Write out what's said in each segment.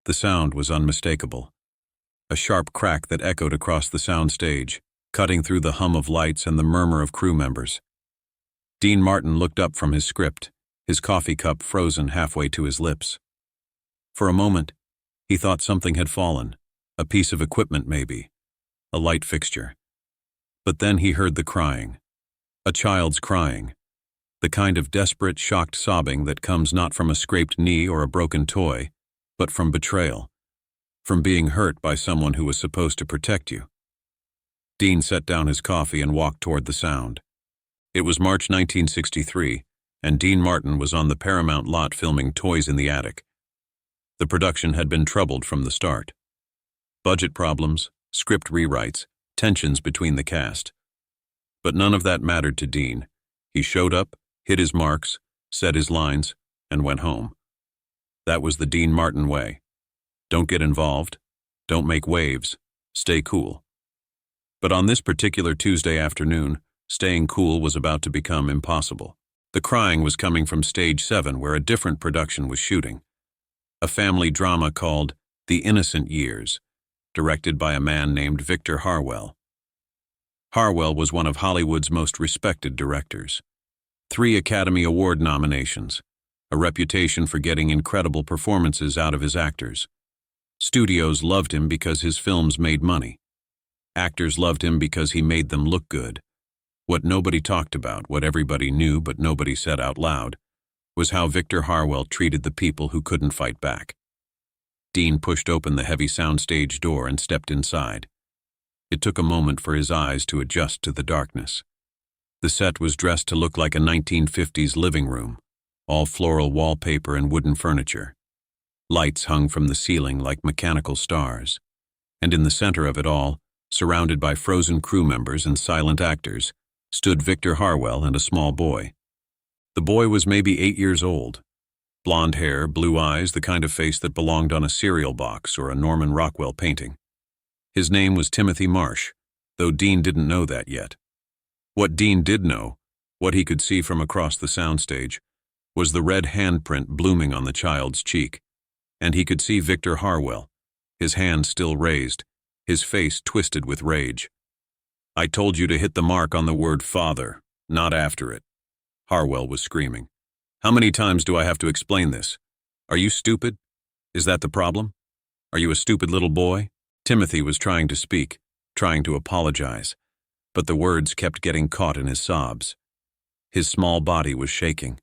The sound was unmistakable. A sharp crack that echoed across the soundstage, cutting through the hum of lights and the murmur of crew members. Dean Martin looked up from his script, his coffee cup frozen halfway to his lips. For a moment, he thought something had fallen, a piece of equipment maybe, a light fixture. But then he heard the crying. A child's crying. The kind of desperate, shocked sobbing that comes not from a scraped knee or a broken toy, but from betrayal, from being hurt by someone who was supposed to protect you. Dean set down his coffee and walked toward the sound. It was March 1963, and Dean Martin was on the Paramount lot filming Toys in the Attic. The production had been troubled from the start. Budget problems, script rewrites, tensions between the cast. But none of that mattered to Dean. He showed up, hit his marks, said his lines, and went home. That was the Dean Martin way. Don't get involved. Don't make waves. Stay cool. But on this particular Tuesday afternoon, staying cool was about to become impossible. The crying was coming from Stage 7, where a different production was shooting. A family drama called The Innocent Years, directed by a man named Victor Harwell. Harwell was one of Hollywood's most respected directors. 3 Academy Award nominations, a reputation for getting incredible performances out of his actors. Studios loved him because his films made money. Actors loved him because he made them look good. What nobody talked about, what everybody knew but nobody said out loud, was how Victor Harwell treated the people who couldn't fight back. Dean pushed open the heavy soundstage door and stepped inside. It took a moment for his eyes to adjust to the darkness. The set was dressed to look like a 1950s living room, all floral wallpaper and wooden furniture. Lights hung from the ceiling like mechanical stars. And in the center of it all, surrounded by frozen crew members and silent actors, stood Victor Harwell and a small boy. The boy was maybe 8 years old. Blonde hair, blue eyes, the kind of face that belonged on a cereal box or a Norman Rockwell painting. His name was Timothy Marsh, though Dean didn't know that yet. What Dean did know, what he could see from across the soundstage, was the red handprint blooming on the child's cheek. And he could see Victor Harwell, his hand still raised, his face twisted with rage. "I told you to hit the mark on the word father, not after it," Harwell was screaming. "How many times do I have to explain this? Are you stupid? Is that the problem? Are you a stupid little boy?" Timothy was trying to speak, trying to apologize, but the words kept getting caught in his sobs. His small body was shaking.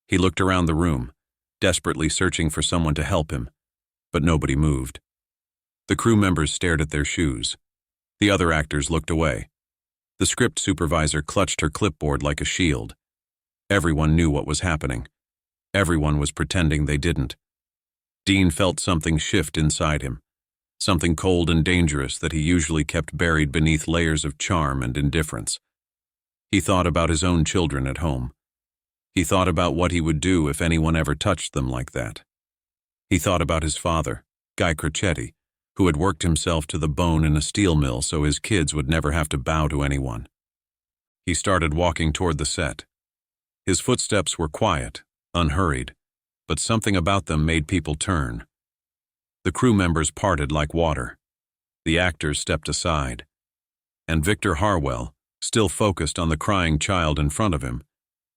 He looked around the room, desperately searching for someone to help him, but nobody moved. The crew members stared at their shoes. The other actors looked away. The script supervisor clutched her clipboard like a shield. Everyone knew what was happening. Everyone was pretending they didn't. Dean felt something shift inside him, something cold and dangerous that he usually kept buried beneath layers of charm and indifference. He thought about his own children at home. He thought about what he would do if anyone ever touched them like that. He thought about his father, Guy Crocetti, who had worked himself to the bone in a steel mill so his kids would never have to bow to anyone. He started walking toward the set. His footsteps were quiet, unhurried, but something about them made people turn. The crew members parted like water. The actors stepped aside. And Victor Harwell, still focused on the crying child in front of him,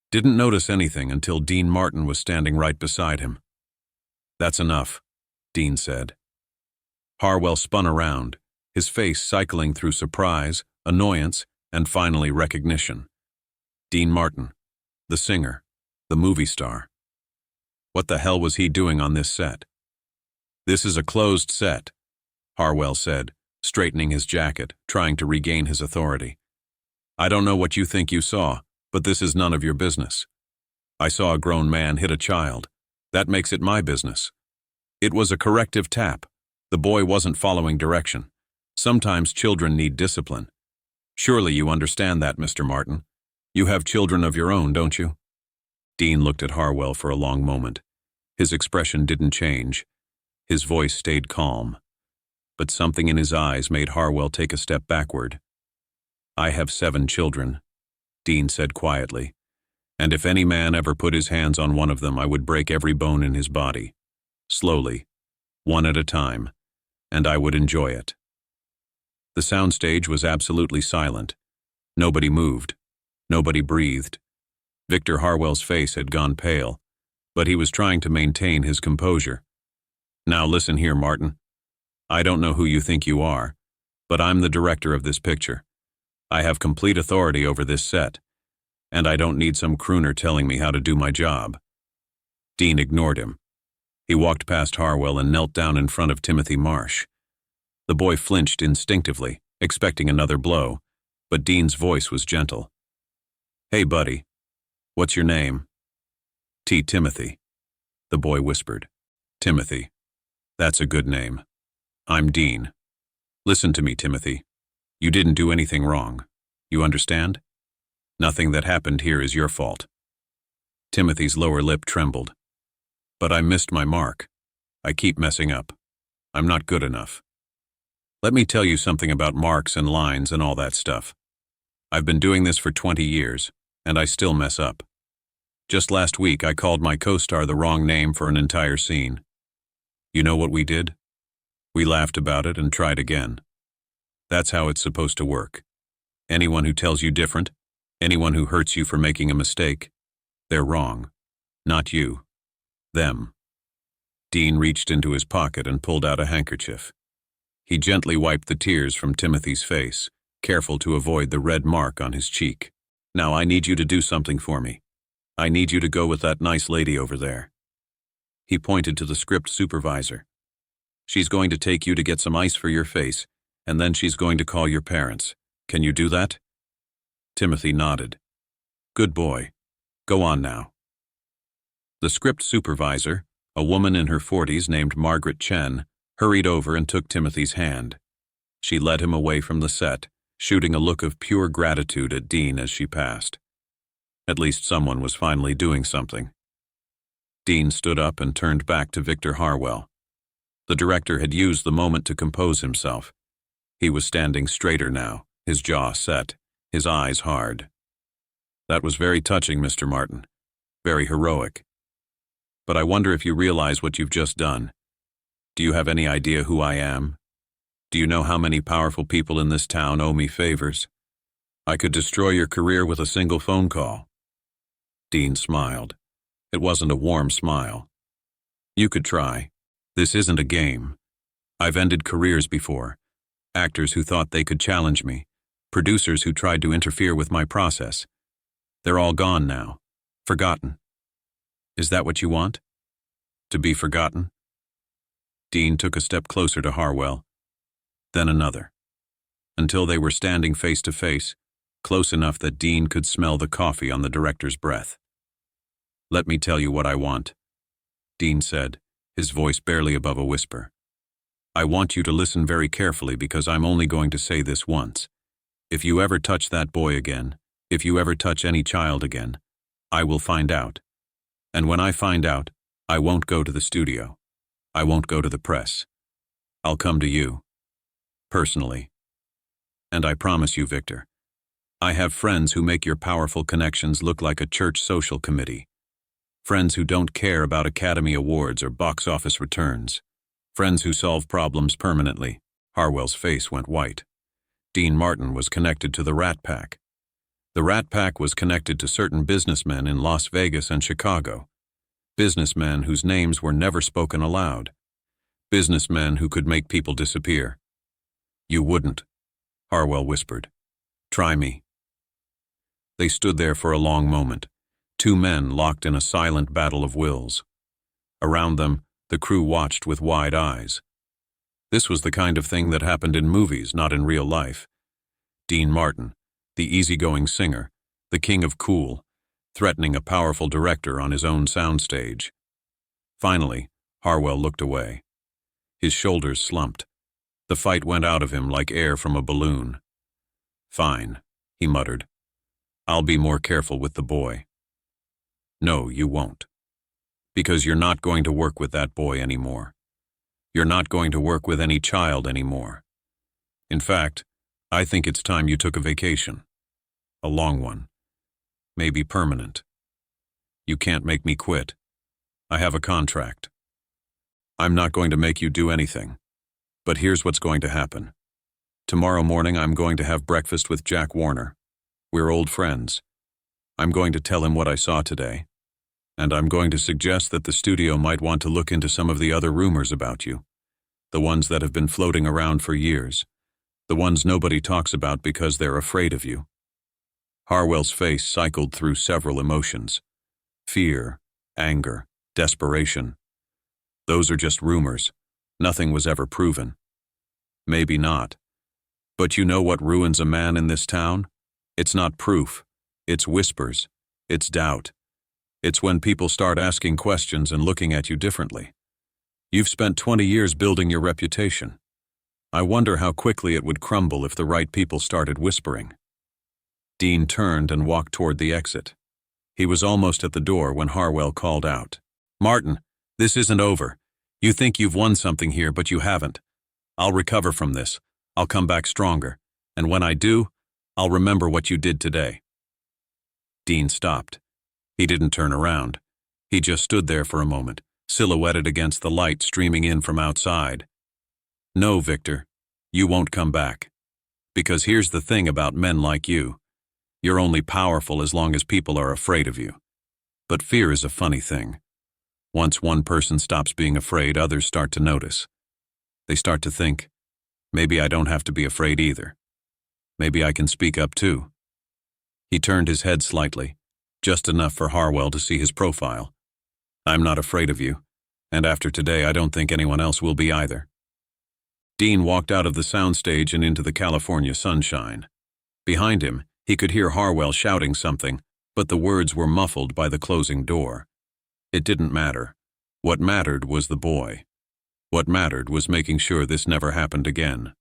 didn't notice anything until Dean Martin was standing right beside him. "That's enough," Dean said. Harwell spun around, his face cycling through surprise, annoyance, and finally recognition. Dean Martin, the singer, the movie star. What the hell was he doing on this set? "This is a closed set," Harwell said, straightening his jacket, trying to regain his authority. "I don't know what you think you saw, but this is none of your business. I saw a grown man hit a child. That makes it my business. It was a corrective tap. The boy wasn't following direction. Sometimes children need discipline. Surely you understand that, Mr. Martin. You have children of your own, don't you?" Dean looked at Harwell for a long moment. His expression didn't change. His voice stayed calm. But something in his eyes made Harwell take a step backward. "I have 7 children," Dean said quietly, "and if any man ever put his hands on one of them, I would break every bone in his body. Slowly, one at a time, and I would enjoy it. The soundstage was absolutely silent. Nobody moved. Nobody breathed. Victor Harwell's face had gone pale, but he was trying to maintain his composure. Now listen here, Martin. I don't know who you think you are, but I'm the director of this picture. I have complete authority over this set, and I don't need some crooner telling me how to do my job. Dean ignored him. He walked past Harwell and knelt down in front of Timothy Marsh. The boy flinched instinctively, expecting another blow, but Dean's voice was gentle. "Hey, buddy. What's your name?" "Timothy," the boy whispered. "Timothy. That's a good name. I'm Dean. Listen to me, Timothy. You didn't do anything wrong. You understand? Nothing that happened here is your fault." Timothy's lower lip trembled. "But I missed my mark. I keep messing up. I'm not good enough. Let me tell you something about marks and lines and all that stuff. I've been doing this for 20 years, and I still mess up. Just last week I called my co-star the wrong name for an entire scene. You know what we did? We laughed about it and tried again. That's how it's supposed to work. Anyone who tells you different, anyone who hurts you for making a mistake, they're wrong. Not you. Them." Dean reached into his pocket and pulled out a handkerchief. He gently wiped the tears from Timothy's face, careful to avoid the red mark on his cheek. "Now I need you to do something for me. I need you to go with that nice lady over there." He pointed to the script supervisor. "She's going to take you to get some ice for your face, and then she's going to call your parents. Can you do that?" Timothy nodded. "Good boy. Go on now." The script supervisor, a woman in her 40s named Margaret Chen, hurried over and took Timothy's hand. She led him away from the set, shooting a look of pure gratitude at Dean as she passed. At least someone was finally doing something. Dean stood up and turned back to Victor Harwell. The director had used the moment to compose himself. He was standing straighter now, his jaw set, his eyes hard. "That was very touching, Mr. Martin. Very heroic. But I wonder if you realize what you've just done. Do you have any idea who I am? Do you know how many powerful people in this town owe me favors? I could destroy your career with a single phone call." Dean smiled. It wasn't a warm smile. "You could try. This isn't a game. I've ended careers before. Actors who thought they could challenge me. Producers who tried to interfere with my process. They're all gone now. Forgotten. Is that what you want? To be forgotten?" Dean took a step closer to Harwell, then another, until they were standing face to face, close enough that Dean could smell the coffee on the director's breath. "Let me tell you what I want," Dean said, his voice barely above a whisper. "I want you to listen very carefully because I'm only going to say this once. If you ever touch that boy again, if you ever touch any child again, I will find out. And when I find out, I won't go to the studio. I won't go to the press. I'll come to you. Personally. And I promise you, Victor, I have friends who make your powerful connections look like a church social committee. Friends who don't care about Academy Awards or box office returns. Friends who solve problems permanently." Harwell's face went white. Dean Martin was connected to the Rat Pack. The Rat Pack was connected to certain businessmen in Las Vegas and Chicago. Businessmen whose names were never spoken aloud. Businessmen who could make people disappear. "You wouldn't," Harwell whispered. "Try me." They stood there for a long moment, two men locked in a silent battle of wills. Around them, the crew watched with wide eyes. This was the kind of thing that happened in movies, not in real life. Dean Martin, the easygoing singer, the king of cool, threatening a powerful director on his own soundstage. Finally, Harwell looked away. His shoulders slumped. The fight went out of him like air from a balloon. "Fine," he muttered. "I'll be more careful with the boy." "No, you won't. Because you're not going to work with that boy anymore. You're not going to work with any child anymore. In fact, I think it's time you took a vacation. A long one. Maybe permanent. You can't make me quit. I have a contract. I'm not going to make you do anything. But here's what's going to happen. Tomorrow morning I'm going to have breakfast with Jack Warner. We're old friends. I'm going to tell him what I saw today. And I'm going to suggest that the studio might want to look into some of the other rumors about you. The ones that have been floating around for years. The ones nobody talks about because they're afraid of you. Harwell's face cycled through several emotions. Fear, anger, desperation. Those are just rumors. Nothing was ever proven. Maybe not. But you know what ruins a man in this town? It's not proof. It's whispers. It's doubt. It's when people start asking questions and looking at you differently. You've spent 20 years building your reputation. I wonder how quickly it would crumble if the right people started whispering. Dean turned and walked toward the exit. He was almost at the door when Harwell called out. "Martin, this isn't over. You think you've won something here, but you haven't. I'll recover from this. I'll come back stronger. And when I do, I'll remember what you did today." Dean stopped. He didn't turn around. He just stood there for a moment, silhouetted against the light streaming in from outside. "No, Victor, you won't come back. Because here's the thing about men like you. You're only powerful as long as people are afraid of you. But fear is a funny thing. Once one person stops being afraid, others start to notice. They start to think, maybe I don't have to be afraid either. Maybe I can speak up too." He turned his head slightly, just enough for Harwell to see his profile. "I'm not afraid of you, and after today I don't think anyone else will be either." Dean walked out of the soundstage and into the California sunshine. Behind him, he could hear Harwell shouting something, but the words were muffled by the closing door. It didn't matter. What mattered was the boy. What mattered was making sure this never happened again.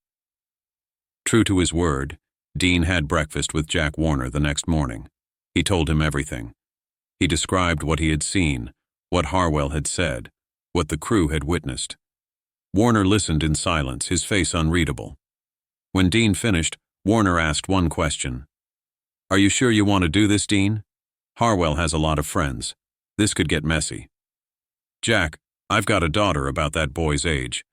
True to his word, Dean had breakfast with Jack Warner the next morning. He told him everything. He described what he had seen, what Harwell had said, what the crew had witnessed. Warner listened in silence, his face unreadable. When Dean finished, Warner asked one question. "Are you sure you want to do this, Dean? Harwell has a lot of friends. This could get messy." "Jack, I've got a daughter about that boy's age.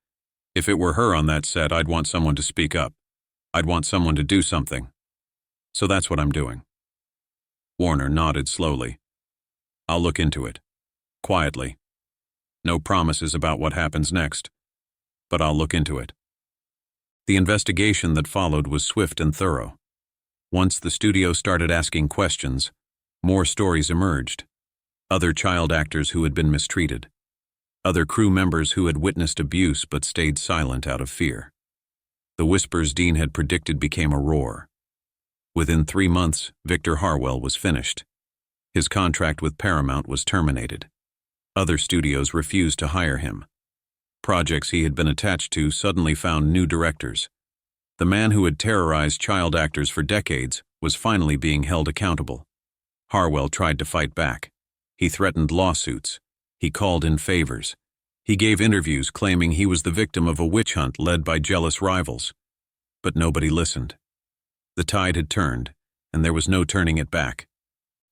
If it were her on that set, I'd want someone to speak up. I'd want someone to do something. So that's what I'm doing." Warner nodded slowly. "I'll look into it. Quietly. No promises about what happens next. But I'll look into it." The investigation that followed was swift and thorough. Once the studio started asking questions, more stories emerged. Other child actors who had been mistreated. Other crew members who had witnessed abuse but stayed silent out of fear. The whispers Dean had predicted became a roar. Within 3 months, Victor Harwell was finished. His contract with Paramount was terminated. Other studios refused to hire him. Projects he had been attached to suddenly found new directors. The man who had terrorized child actors for decades was finally being held accountable. Harwell tried to fight back. He threatened lawsuits. He called in favors. He gave interviews claiming he was the victim of a witch hunt led by jealous rivals. But nobody listened. The tide had turned, and there was no turning it back.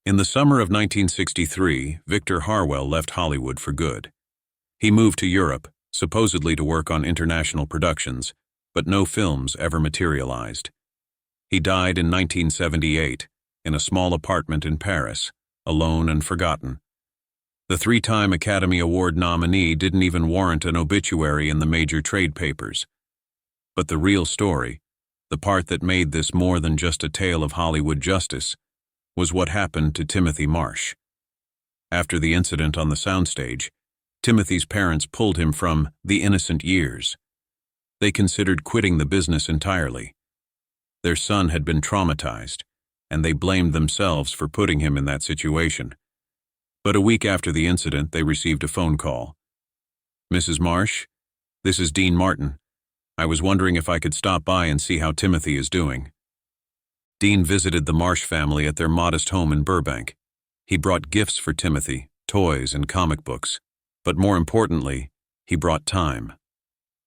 In the summer of 1963, Victor Harwell left Hollywood for good. He moved to Europe, supposedly to work on international productions, but no films ever materialized. He died in 1978, in a small apartment in Paris, alone and forgotten. The 3-time Academy Award nominee didn't even warrant an obituary in the major trade papers. But the real story, the part that made this more than just a tale of Hollywood justice, was what happened to Timothy Marsh. After the incident on the soundstage, Timothy's parents pulled him from the innocent years. They considered quitting the business entirely. Their son had been traumatized, and they blamed themselves for putting him in that situation. But a week after the incident, they received a phone call. "Mrs. Marsh, this is Dean Martin. I was wondering if I could stop by and see how Timothy is doing." Dean visited the Marsh family at their modest home in Burbank. He brought gifts for Timothy, toys and comic books. But more importantly, he brought time.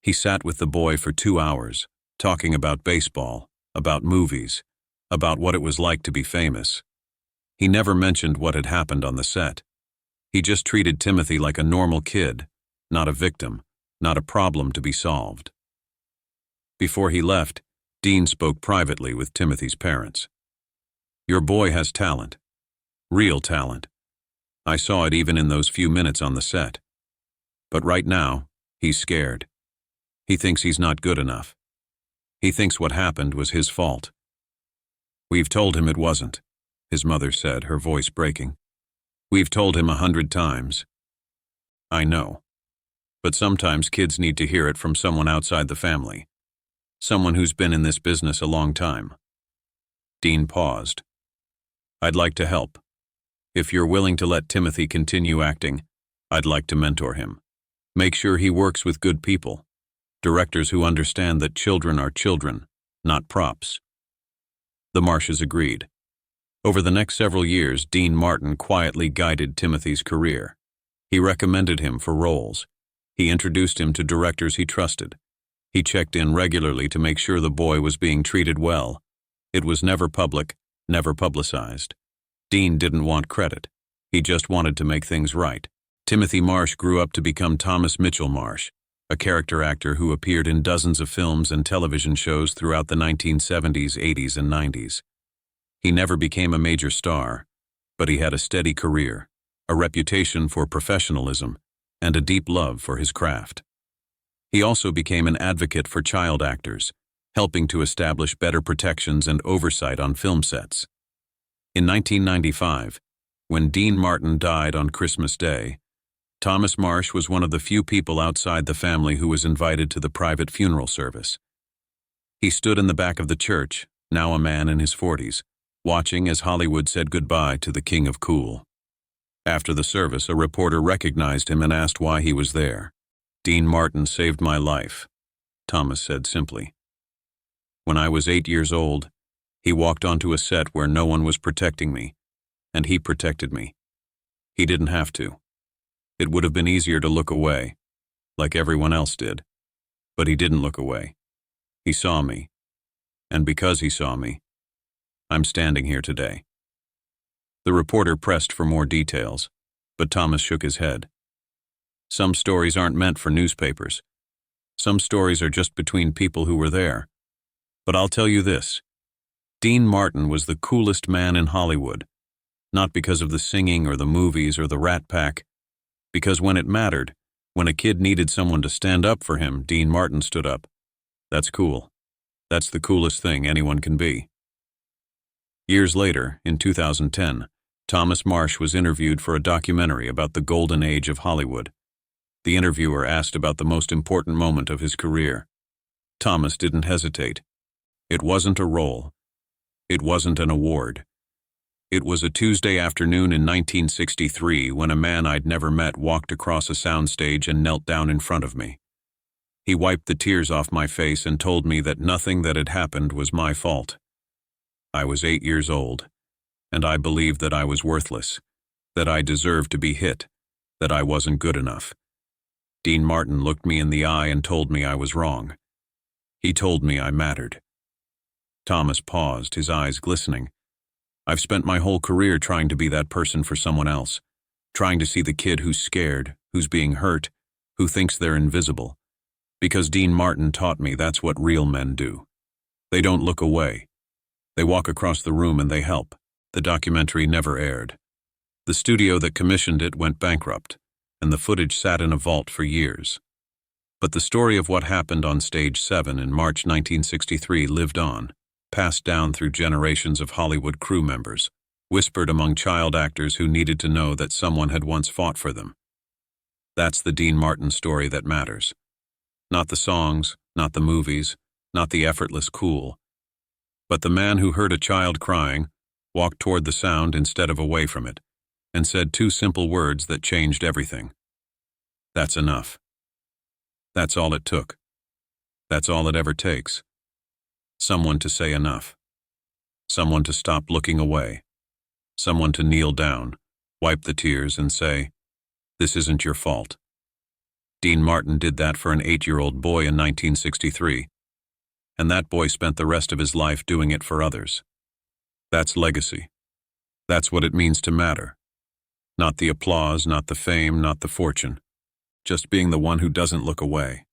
He sat with the boy for 2 hours, talking about baseball, about movies, about what it was like to be famous. He never mentioned what had happened on the set. He just treated Timothy like a normal kid, not a victim, not a problem to be solved. Before he left, Dean spoke privately with Timothy's parents. "Your boy has talent. Real talent. I saw it even in those few minutes on the set. But right now, he's scared. He thinks he's not good enough. He thinks what happened was his fault." "We've told him it wasn't," his mother said, her voice breaking. "We've told him 100 times." "I know. But sometimes kids need to hear it from someone outside the family. Someone who's been in this business a long time." Dean paused. "I'd like to help. If you're willing to let Timothy continue acting, I'd like to mentor him. Make sure he works with good people, directors who understand that children are children, not props." The Marshes agreed. Over the next several years, Dean Martin quietly guided Timothy's career. He recommended him for roles. He introduced him to directors he trusted. He checked in regularly to make sure the boy was being treated well. It was never public, never publicized. Dean didn't want credit. He just wanted to make things right. Timothy Marsh grew up to become Thomas Mitchell Marsh, a character actor who appeared in dozens of films and television shows throughout the 1970s, 80s, and 90s. He never became a major star, but he had a steady career, a reputation for professionalism, and a deep love for his craft. He also became an advocate for child actors, helping to establish better protections and oversight on film sets. In 1995, when Dean Martin died on Christmas Day, Thomas Marsh was one of the few people outside the family who was invited to the private funeral service. He stood in the back of the church, now a man in his 40s, watching as Hollywood said goodbye to the king of cool. After the service, a reporter recognized him and asked why he was there. "Dean Martin saved my life," Thomas said simply. "When I was 8 years old, he walked onto a set where no one was protecting me, and he protected me. He didn't have to. It would have been easier to look away, like everyone else did. But he didn't look away. He saw me. And because he saw me, I'm standing here today." The reporter pressed for more details, but Thomas shook his head. "Some stories aren't meant for newspapers. Some stories are just between people who were there. But I'll tell you this. Dean Martin was the coolest man in Hollywood, not because of the singing or the movies or the Rat Pack, because when it mattered, when a kid needed someone to stand up for him, Dean Martin stood up. That's cool. That's the coolest thing anyone can be." Years later, in 2010, Thomas Marsh was interviewed for a documentary about the golden age of Hollywood. The interviewer asked about the most important moment of his career. Thomas didn't hesitate. It wasn't a role. It wasn't an award. It was a Tuesday afternoon in 1963 when a man I'd never met walked across a soundstage and knelt down in front of me. He wiped the tears off my face and told me that nothing that had happened was my fault. I was 8 years old, and I believed that I was worthless, that I deserved to be hit, that I wasn't good enough. Dean Martin looked me in the eye and told me I was wrong. He told me I mattered. Thomas paused, his eyes glistening. I've spent my whole career trying to be that person for someone else, trying to see the kid who's scared, who's being hurt, who thinks they're invisible. Because Dean Martin taught me that's what real men do. They don't look away. They walk across the room and they help. The documentary never aired. The studio that commissioned it went bankrupt, and the footage sat in a vault for years. But the story of what happened on Stage 7 in March 1963 lived on, passed down through generations of Hollywood crew members, whispered among child actors who needed to know that someone had once fought for them. That's the Dean Martin story that matters. Not the songs, not the movies, not the effortless cool, but the man who heard a child crying, walked toward the sound instead of away from it, and said 2 simple words that changed everything. That's enough. That's all it took. That's all it ever takes. Someone to say enough. Someone to stop looking away. Someone to kneel down, wipe the tears, and say, "This isn't your fault." Dean Martin did that for an 8-year-old boy in 1963, and that boy spent the rest of his life doing it for others. That's legacy. That's what it means to matter. Not the applause, not the fame, not the fortune. just being the one who doesn't look away.